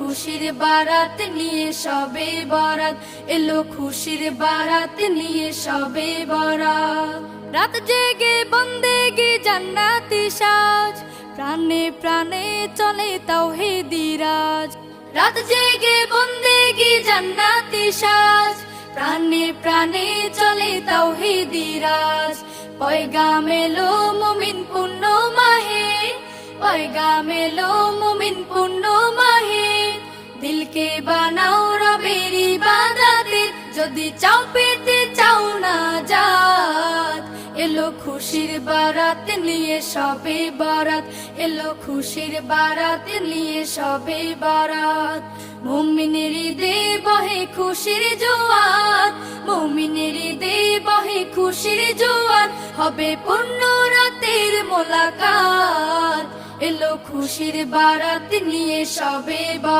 খুশির বারাত নিয়ে সবে বরাত, এলো খুশির বারাত নিয়ে সবে বরাত। রাত জেগে বন্দেগি জান্নাতি সাজ, প্রাণে প্রাণে চলে তাওহীদি রাজ। রাত জেগে বন্দেগি জান্নাতি সাজ, প্রাণে প্রাণে চলে তাওহীদি রাজ। পয়গাম এলো মুমিন পূর্ণ মাহে, পয়গাম এলো মুমিন পূর্ণ মাহে। দিলকে বানাও রবের ইবাদতে, যদি চাও পেতে চাও না জাত। এলো খুশির বারাত নিয়ে সবে বরাত, এলো খুশির বারাত নিয়ে সবে বরাত। মুমিনের ঈদে বহে খুশির জোয়ার, মুমিনের ঈদে বহে খুশির জোয়ার। হবে পূর্ণ রাতের মোলাকাত, এলো খুশির বারাত নিয়ে সবে বরাত।